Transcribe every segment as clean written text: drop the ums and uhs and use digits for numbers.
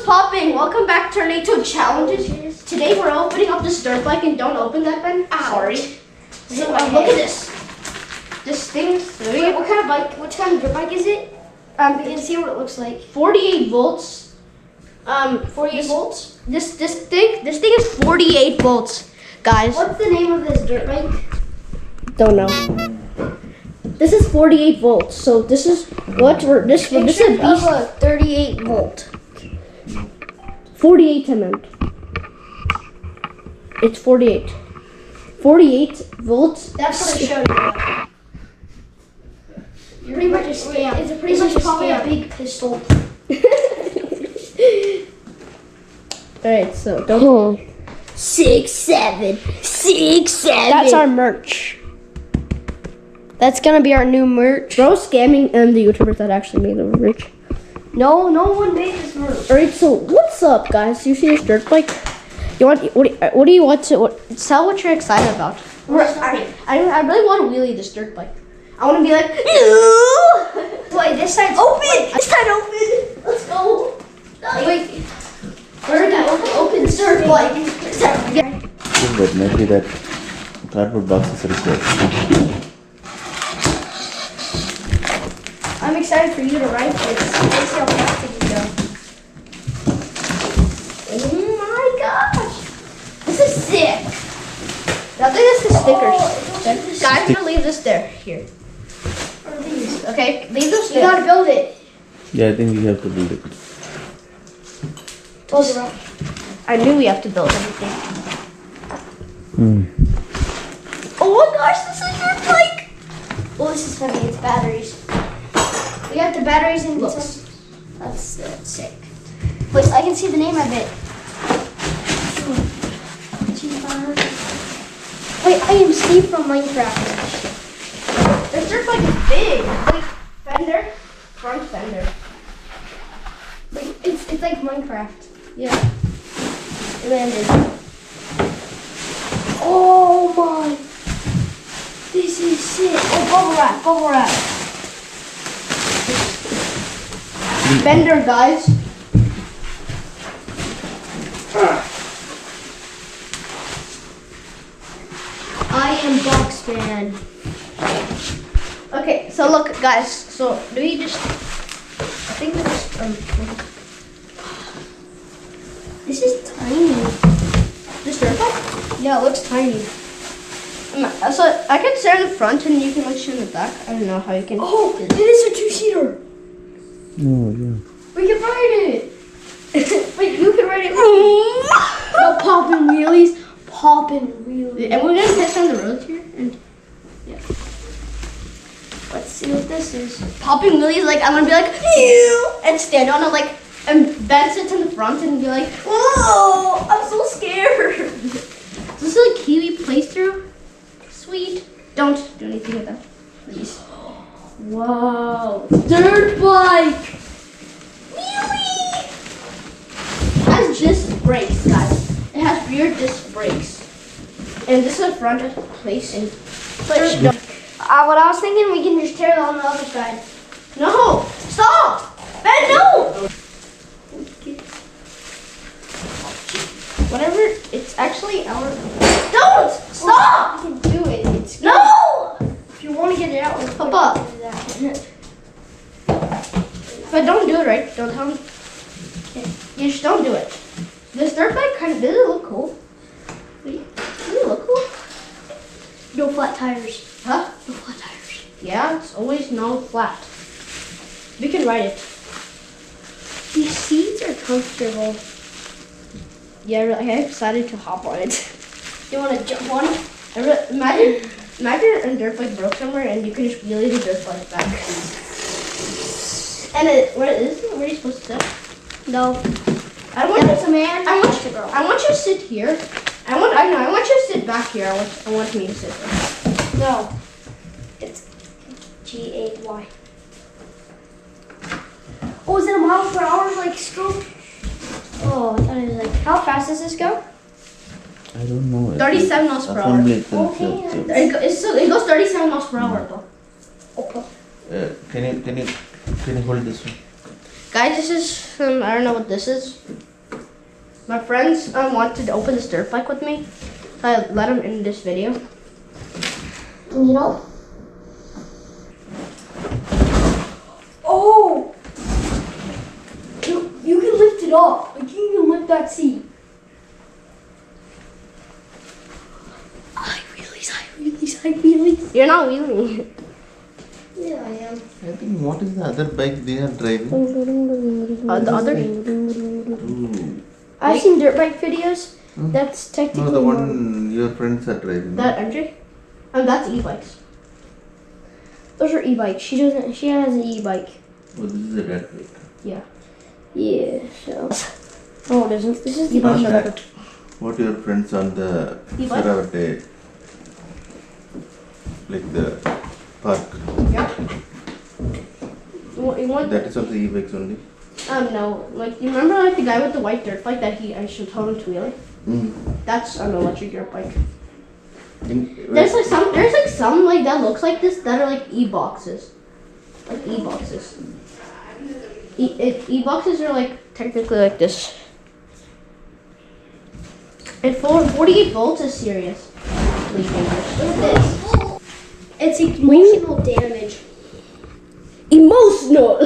what's popping? Welcome back to our YouTube challenges. Today we're opening up this dirt bike and don't open that, Ben. Sorry. So look at this. This thing. What kind of bike? What kind of dirt bike is it? You can see what it looks like. 48 volts. 48 volts. This thing is 48 volts, guys. What's the name of this dirt bike? Don't know. This is 48 volts. So this is what we're this is a Picture beast. of a 38 volt. 48 I meant. It's 48. 48 volts. That's what it showed you. You're pretty much a scam. It's pretty much probably a big pistol. Alright, so don't. 6, 7, 6, 7. That's our merch. That's gonna be our new merch. Bro, scamming the YouTubers that actually made them rich. No one made this merch. Alright, so what's up, guys? You see this dirt bike? What do you want to tell what you're excited about? I really want to wheelie this dirt bike. I want to be like, Wait, this side's open. This side open. Let's go. Wait. Open dirt bike. But maybe that cardboard box is required. I'm excited for you to ride this. Let's see how fast it can go. Oh my gosh. This is sick. I think this is stickers. Guys, I'm gonna leave this there. Here. What are these? Okay, leave those You there. gotta build it. Yeah, I think we have to build it. Build it up. I knew we have to build everything. Hmm. Oh my gosh, this is your bike. Well, this is funny. It's batteries. We got the batteries in. Looks. That's sick. Wait, I can see the name of it. Wait, I am Steve from Minecraft. This dirt bike is big. Like fender, front fender. Like it's like Minecraft. Yeah. It landed. Oh my! This is sick. Oh, bubble wrap. Fender, guys. I am Boxman. Okay, so look, guys. So do we just? I think we just This is tiny. this dirt bike. Yeah, it looks tiny. So I can sit in the front and you can like sit in the back. I don't know how you can. Oh, it is a 2-seater. Oh, yeah. We can ride it. Wait, you can ride it. No popping wheelies. And we're gonna test on the roads here. And Let's see what this is. popping wheelies, like I'm gonna be like, "Ew," and stand on it like, and Ben sits in the front and be like, whoa, I'm so scared. Is this a Kiwi playthrough? Sweet. Don't do anything with that, please. Wow, dirt bike. Wheelie. It has disc brakes, guys. It has rear disc brakes. And this is a front place and push. What I was thinking, we can just tear it on the other side. No! Stop! Ben, no! Whatever, it's actually our... Don't! Stop! We can do it. It's No! If you want to get it out, let's Papa. do that. But don't do it, right? Don't tell me. Okay. You just don't do it. This dirt bike kind of, does it look cool? Does it look cool? No flat tires. Huh? No flat tires. Yeah, it's always no flat. We can ride it. These seats are comfortable. Yeah, really, I decided to hop on it. You want to jump on it? Imagine a dirt bike broke somewhere and you can just wheelie the dirt bike back. And where are you supposed to sit? No. I want That's a man. I That's a girl. want you to sit here. I want you to sit back here. I want me to sit there. No. It's G-A-Y. Oh, is it a mile per hour like scope? Oh, that is like. How fast does this go? I don't know. 37 miles per hour. Assembly itself, Okay. It goes 37 miles per hour though. Okay. Can you hold this one? Guys, this is I don't know what this is. My friends wanted to open this dirt bike with me, so I let them in this video. You know. Oh! You can lift it up. Like you can lift that seat. I wheelies. You're not wheeling. Yeah, I am. I think what is the other bike they are driving? The other? Ooh. I've seen dirt bike videos. That's technically No, the one your friends are driving. That MJ? That's e-bikes. Those are e-bikes. She doesn't. She has an e-bike. Oh, this is a dirt bike. Yeah. So. Oh, it isn't. This is the Not e-bike. that. What your friends on the E-bike? Saravate, like the park. Yeah. You want? That is also e-bikes only. No. Like, you remember like the guy with the white dirt bike that I should told him to wheel it? That's an electric dirt bike. There's like some like that looks like this that are like e-boxes. Like e-boxes. E-boxes are like technically like this. And 48 volts is serious. Look at this. It's emotional damage. Emotional!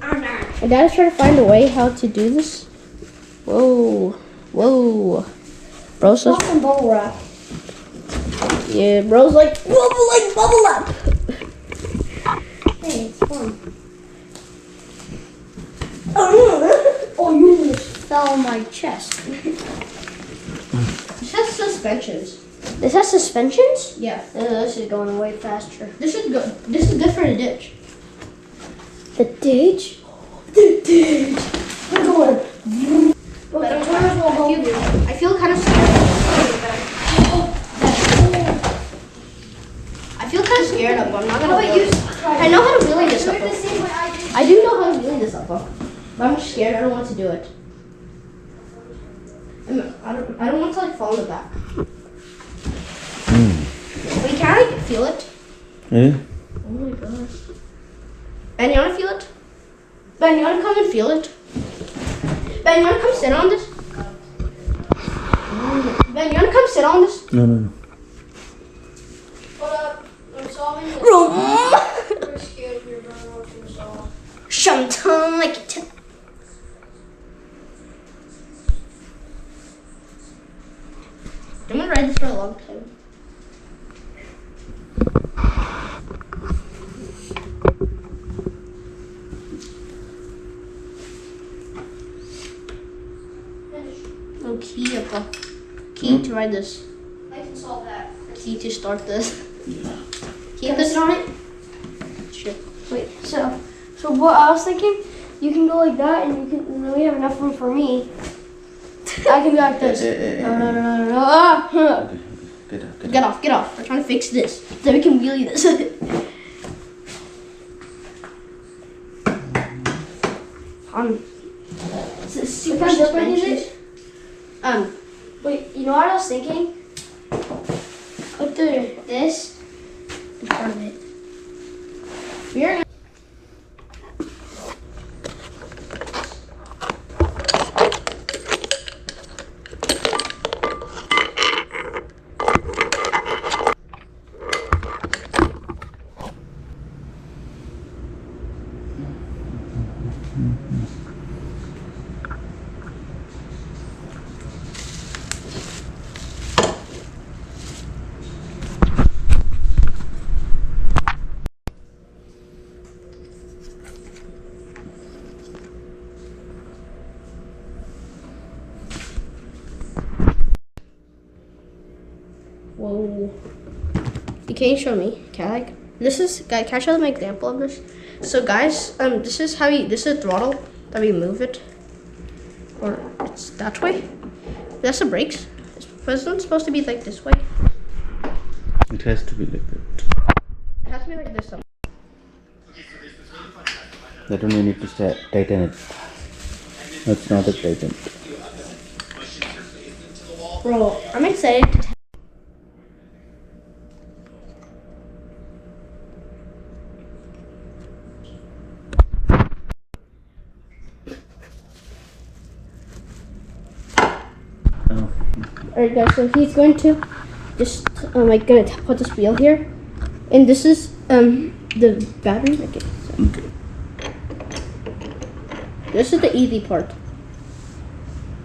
My dad's trying to find a way how to do this. Whoa. Bro's Got some bubble wrap. yeah, bro's like bubble up. Hey, it's fun. Oh, you almost fell on my chest. This has suspensions. This has suspensions? Yeah. This is going way faster. This is good for the ditch. The ditch? The ditch. We're going. But the tires will help you. I feel kind of scared. I feel kind of scared of, but I'm not gonna. I know how to wheelie this up. I do know how to wheelie this up, but I'm scared. I don't want to do it. I don't want to like fall in the back. But you can like feel it. Yeah. Oh my god. Ben, you wanna feel it? Ben, you wanna come and feel it? Ben, you wanna come sit on this? Ben, you wanna come sit on this? No. What up? I'm solving this. I'm scared you're going to solve. Sometimes like it. I'm gonna ride this for a long time. No key, Appa. Key to ride this. I can solve that. Key to start this. Key Can I this sit on it? Sure. Wait, so what I was thinking, you can go like that, and you can. We have enough room for me. I can be like this. No. Ah. Get out. Get off. We're trying to fix this. So we can wheelie this. This is super What kind of dirt bike is suspensions. Wait, you know what I was thinking? Put this in front of it. We're Whoa. You can't show me, can I? This is, guys, can I show them an example of this? So guys, this is this is throttle, that we move it. Or it's that way. That's the brakes. It's not supposed to be like this way. It has to be like that. It has to be like this somewhere. That one you need to tighten it. That's not a tighten. Bro, I'm excited to Alright guys, so he's going to just like gonna put this wheel here, and this is the battery. Okay. Okay. This is the easy part,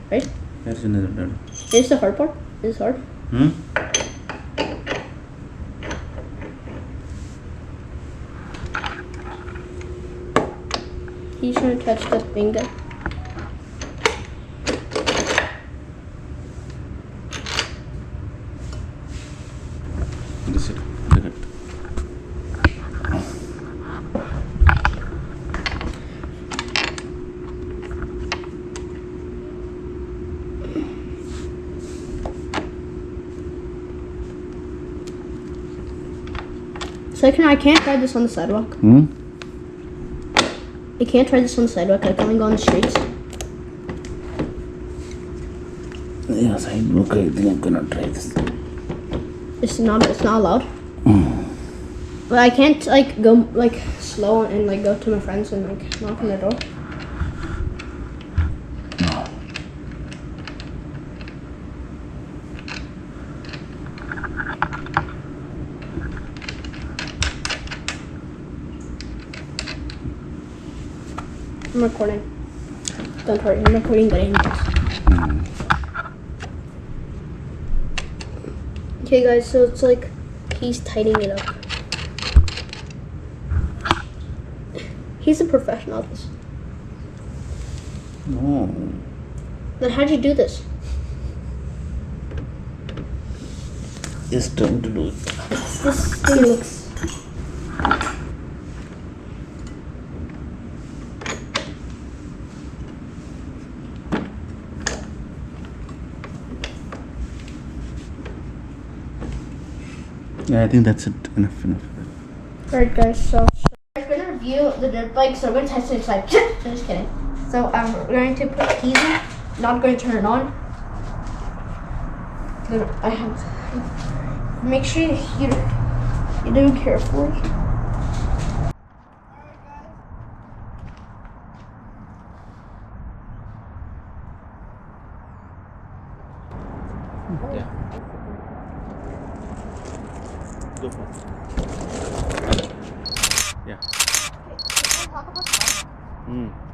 right? That's another done. This is the hard part. This is hard. Hmm? He's trying to touch the finger. This is look at. So I can't try this on the sidewalk. Hmm? I can't try this on the sidewalk. I can only go on the streets. Yes, I look. I think I'm gonna try this. It's not allowed. But I can't like go like slow and like go to my friends and like knock on their door. I'm recording. Don't worry, I'm recording, but anyways. Okay, guys, so it's like he's tightening it up. He's a professional at this. No. Then how'd you do this? Just trying to do it. This thing looks. Yeah, I think that's it. Enough. Alright, guys, so we're gonna review the dirt bike, so we're gonna test it inside. Just kidding. So we're going to put keys in, not going to turn it on. Then I have. Make sure you do it carefully. Yeah. Go for it. Yeah.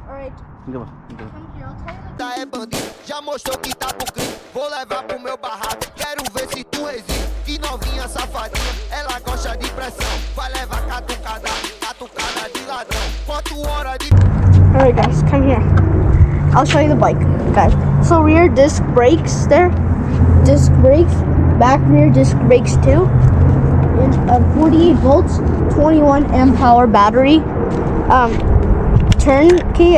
Alright, Go. come here, I'll tell you É bandido, já mostrou que tá pro crime. Vou levar pro meu barraco, quero ver se tu resiste. Que novinha safadinha, ela gosta de pressão. Vai levar catucada de ladrão. Quanto hora de. Alright guys, come here. I'll show you the bike, guys. So rear disc brakes there. Disc brakes. Back rear disc brakes too. And 48 volts, 21 amp hour battery. Turn key,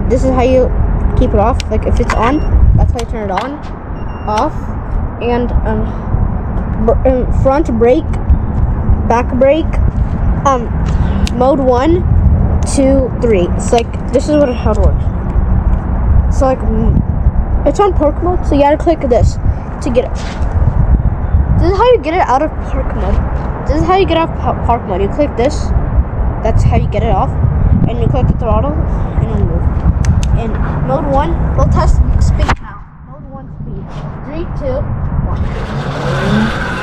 this is how you keep it off. Like if it's on, that's how you turn it on. Off. And front brake, back brake. Mode 1, 2, 3. It's like this is how it works. So like it's on park mode, so you gotta click this to get it. This is how you get it out of park mode. This is how you get off park mode. You click this. That's how you get it off. And you click the throttle and it'll move. In mode 1, we'll test speed now. Mode 1 speed. 3, 2, 1.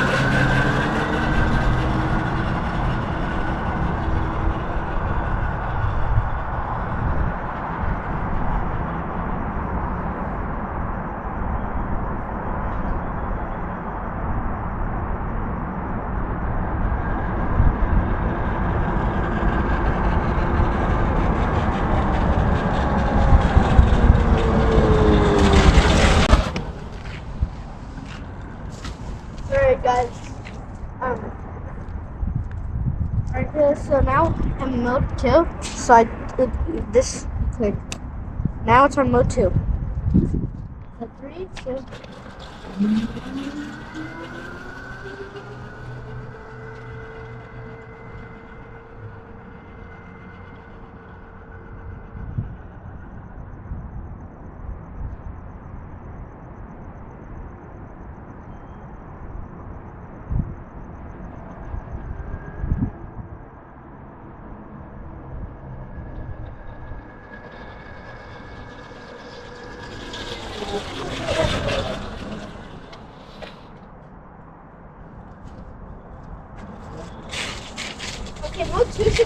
Alright guys, alright, so now I'm in mode 2, so this click. Now it's on mode 2. So 3, 2.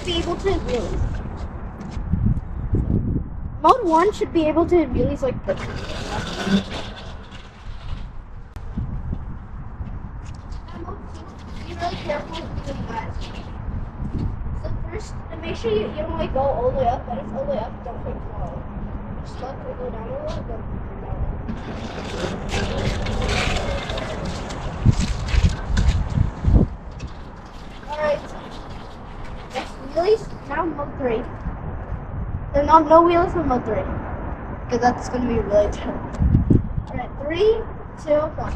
should be able to wheelies. Mode 1 should be able to wheelies like this. Be really careful with wheeling, guys. So first, make sure you don't like go all the way up, but if all the way up, don't take slow. Just let it go down a little bit. Alright. Next wheelies, now mode 3. Then no wheelies for mode 3. Because that's gonna be really tough. Alright, 3, 2, 1.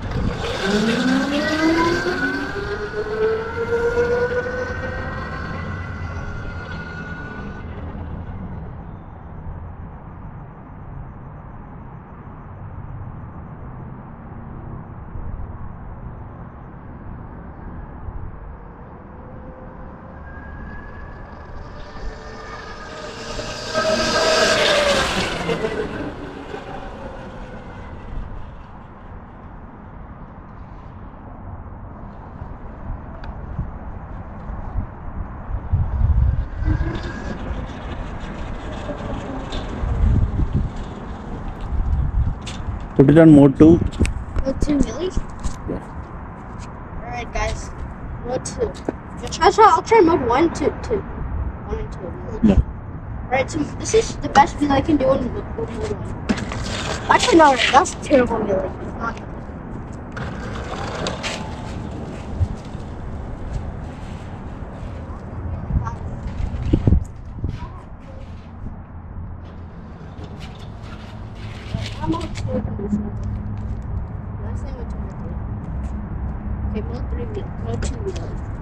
Put it on mode 2. Mode 2 wheelies? Yeah. Alright guys, mode 2. I'll try mode 1, 2, 2. 1 and 2. Yeah. Alright, so this is the best wheel I can do in mode 1. Actually, no, that's a terrible wheelie. It's not. I'm mode 2 conditional. Last time mode 2 wheelie. Okay, mode 3 wheel, mode 2 wheelies.